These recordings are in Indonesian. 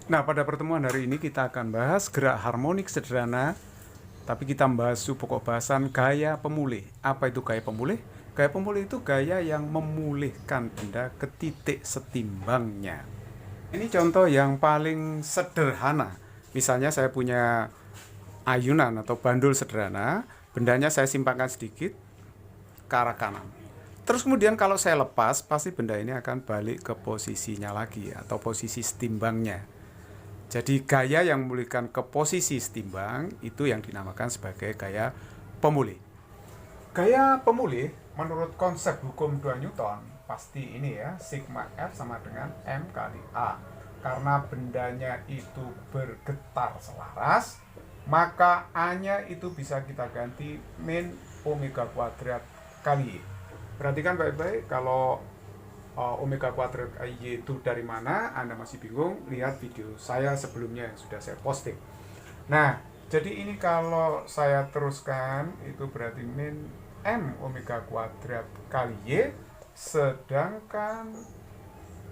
Nah, pada pertemuan hari ini kita akan bahas gerak harmonik sederhana, tapi kita membahas pokok bahasan gaya pemulih. Apa itu gaya pemulih? Gaya pemulih itu gaya yang memulihkan benda ke titik setimbangnya. Ini contoh yang paling sederhana. Misalnya saya punya ayunan atau bandul sederhana, bendanya saya simpangkan sedikit ke arah kanan. Terus kemudian kalau saya lepas, pasti benda ini akan balik ke posisinya lagi atau posisi setimbangnya. Jadi gaya yang memulihkan ke posisi setimbang itu yang dinamakan sebagai gaya pemulih. Gaya pemulih menurut konsep hukum 2 Newton pasti ini ya, sigma F sama dengan M kali A. Karena bendanya itu bergetar selaras, maka A-nya itu bisa kita ganti min omega kuadrat kali Y. Perhatikan baik-baik, kalau omega kuadrat Y itu dari mana, Anda masih bingung, lihat video saya sebelumnya yang sudah saya posting. Nah, jadi ini kalau saya teruskan itu berarti min M omega kuadrat kali Y, sedangkan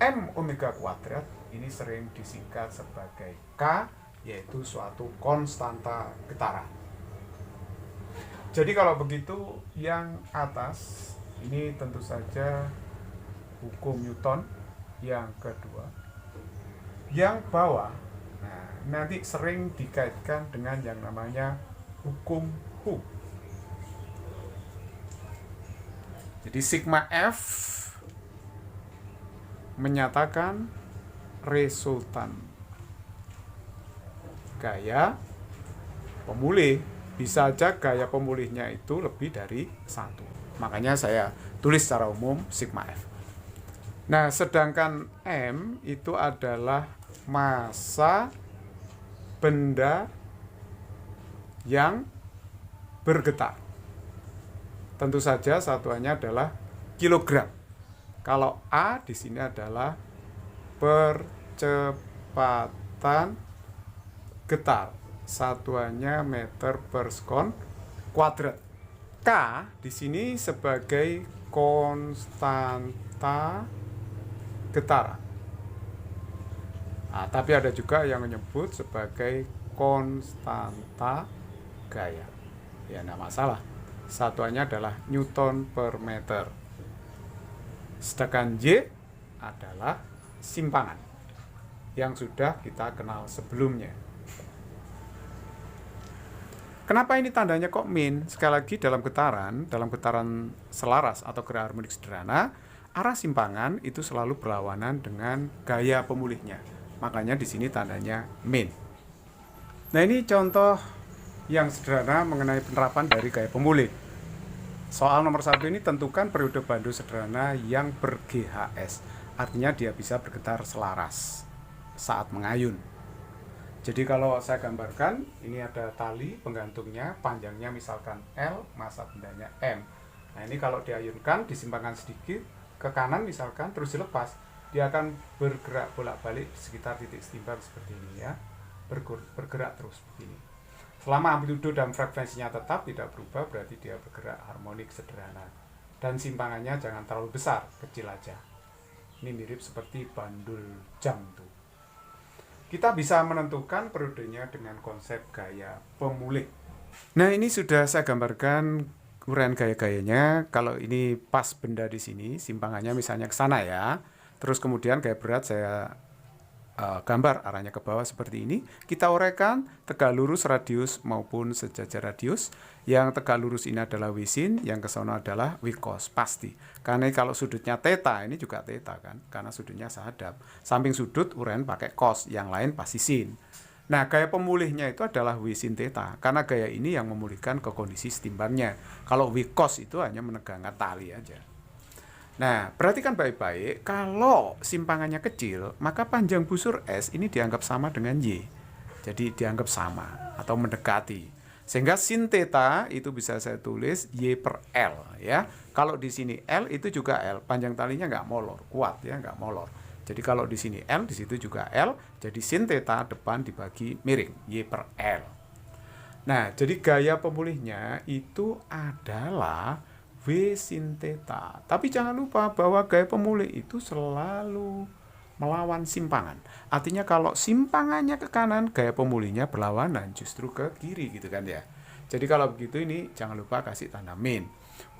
M omega kuadrat ini sering disingkat sebagai K, yaitu suatu konstanta getaran. Jadi kalau begitu, yang atas ini tentu saja hukum Newton yang kedua. Yang bawah, nah, nanti sering dikaitkan dengan yang namanya hukum Hooke. Jadi sigma F menyatakan resultan gaya pemulih. Bisa saja gaya pemulihnya itu lebih dari satu. Makanya saya tulis secara umum sigma F. Nah, sedangkan M itu adalah massa benda yang bergetar. Tentu saja satuannya adalah kilogram. Kalau A di sini adalah percepatan getar. Satuannya meter per sekon kuadrat. K di sini sebagai konstanta getaran. Nah, tapi ada juga yang menyebut sebagai konstanta gaya. Ya, tidak masalah. Satuannya adalah Newton per meter. Sedangkan Y adalah simpangan yang sudah kita kenal sebelumnya. Kenapa ini tandanya kok min? Sekali lagi, dalam getaran selaras atau gerak harmonik sederhana, arah simpangan itu selalu berlawanan dengan gaya pemulihnya. Makanya di sini tandanya min. Nah, ini contoh yang sederhana mengenai penerapan dari gaya pemulih. Soal nomor 1 ini, tentukan periode bandul sederhana yang ber-GHS. Artinya dia bisa bergetar selaras saat mengayun. Jadi kalau saya gambarkan, ini ada tali penggantungnya, panjangnya misalkan L, massa bendanya M. Nah, ini kalau diayunkan, disimpangkan sedikit ke kanan misalkan, terus dilepas, dia akan bergerak bolak-balik sekitar titik setimbang seperti ini ya. Bergerak terus begini. Selama amplitudo dan frekuensinya tetap tidak berubah, berarti dia bergerak harmonik sederhana. Dan simpangannya jangan terlalu besar, kecil aja. Ini mirip seperti bandul jam tuh. Kita bisa menentukan periodenya dengan konsep gaya pemulih. Nah, ini sudah saya gambarkan uraian gaya-gayanya. Kalau ini pas benda di sini, simpangannya misalnya ke sana ya. Terus kemudian gaya berat saya gambar arahnya ke bawah seperti ini. Kita uraikan tegak lurus radius maupun sejajar radius. Yang tegak lurus ini adalah W sin, yang ke sana adalah W cos, pasti. Karena kalau sudutnya theta, ini juga theta kan, karena sudutnya sahadap. Samping sudut uraian pakai cos, yang lain pasti sin. Nah, gaya pemulihnya itu adalah W sin theta, karena gaya ini yang memulihkan ke kondisi setimbangnya. Kalau W cos itu hanya menegangkan tali aja. Nah, perhatikan baik-baik, kalau simpangannya kecil, maka panjang busur S ini dianggap sama dengan Y. Jadi dianggap sama atau mendekati. Sehingga sin theta itu bisa saya tulis Y per L ya. Kalau di sini L itu juga L, panjang talinya nggak molor, kuat ya, nggak molor. Jadi kalau di sini L, di situ juga L, jadi sin theta depan dibagi miring, Y per L. Nah, jadi gaya pemulihnya itu adalah W sin theta. Tapi jangan lupa bahwa gaya pemulih itu selalu melawan simpangan. Artinya kalau simpangannya ke kanan, gaya pemulihnya berlawanan justru ke kiri gitu kan ya. Jadi kalau begitu ini jangan lupa kasih tanda min.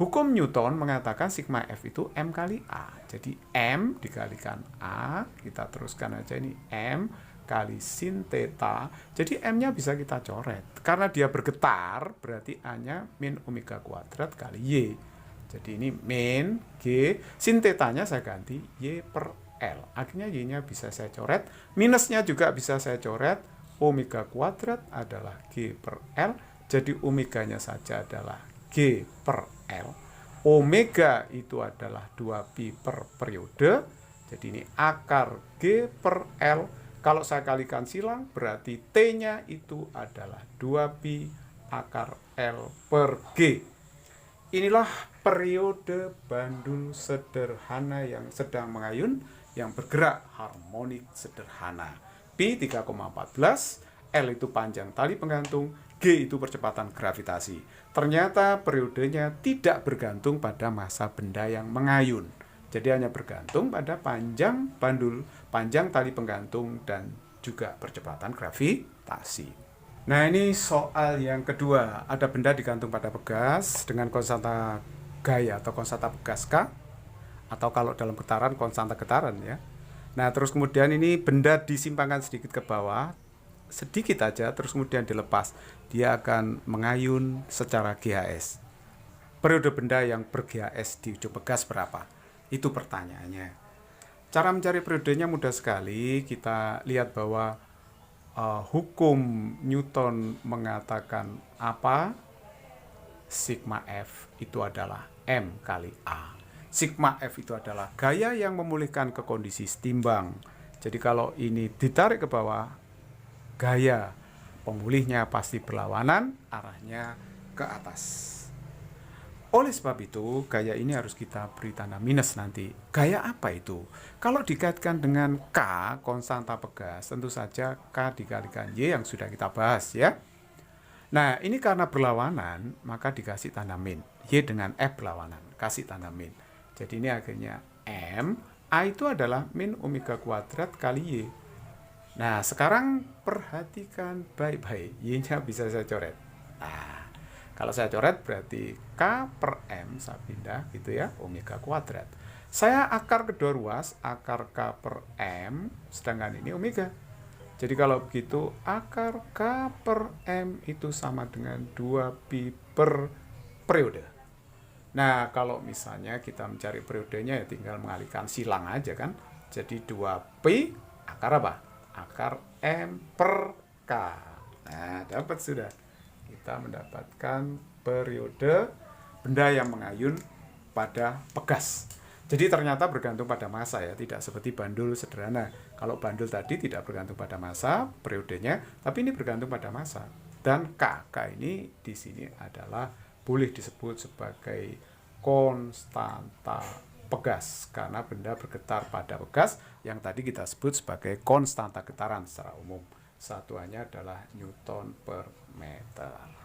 Hukum Newton mengatakan sigma F itu M kali A. Jadi M dikalikan A, kita teruskan aja ini M kali sin theta. Jadi M-nya bisa kita coret. Karena dia bergetar, berarti A-nya min omega kuadrat kali Y. Jadi ini min G, sin theta-nya saya ganti Y per L. Akhirnya Y-nya bisa saya coret. Minusnya juga bisa saya coret. Omega kuadrat adalah G per L. Jadi omeganya saja adalah G per L. Omega itu adalah 2pi per periode. Jadi ini akar G per L. Kalau saya kalikan silang, berarti T-nya itu adalah 2pi akar L per G. Inilah periode bandul sederhana yang sedang mengayun, yang bergerak harmonik sederhana. Pi 3,14, L itu panjang tali penggantung, G itu percepatan gravitasi. Ternyata periodenya tidak bergantung pada massa benda yang mengayun. Jadi hanya bergantung pada panjang bandul, panjang tali penggantung, dan juga percepatan gravitasi. Nah ini soal yang kedua. Ada benda digantung pada pegas dengan konstanta gaya atau konstanta pegas K. Atau kalau dalam getaran konstanta getaran ya. Nah terus kemudian ini benda disimpangkan sedikit ke bawah, sedikit aja, terus kemudian dilepas, dia akan mengayun secara GHS. Periode benda yang ber-GHS di ujung pegas berapa? Itu pertanyaannya. Cara mencari periodenya mudah sekali. Kita lihat bahwa hukum Newton mengatakan apa? Sigma F itu adalah M kali A. Sigma F itu adalah gaya yang memulihkan ke kondisi setimbang. Jadi kalau ini ditarik ke bawah, gaya pemulihnya pasti berlawanan, arahnya ke atas. Oleh sebab itu, gaya ini harus kita beri tanda minus nanti. Gaya apa itu? Kalau dikaitkan dengan K, konstanta pegas, tentu saja K dikalikan Y yang sudah kita bahas ya. Nah, ini karena berlawanan, maka dikasih tanda min. Y dengan F berlawanan, kasih tanda min. Jadi ini akhirnya M, A itu adalah min omega kuadrat kali Y. Nah, sekarang perhatikan baik-baik. Y-nya bisa saya coret. Nah, kalau saya coret berarti K per M, saya pindah gitu ya, omega kuadrat. Saya akar kedua ruas, akar K per M, sedangkan ini omega. Jadi kalau begitu, akar K per M itu sama dengan 2pi per periode. Nah, kalau misalnya kita mencari periodenya ya tinggal mengalihkan silang aja kan. Jadi 2pi akar apa? Akar M per K. Nah, dapat sudah. Kita mendapatkan periode benda yang mengayun pada pegas. Jadi ternyata bergantung pada massa ya, tidak seperti bandul sederhana. Kalau bandul tadi tidak bergantung pada massa periodenya, tapi ini bergantung pada massa. Dan K ini di sini adalah boleh disebut sebagai konstanta pegas karena benda bergetar pada pegas yang tadi kita sebut sebagai konstanta getaran secara umum. Satuannya adalah Newton per meter.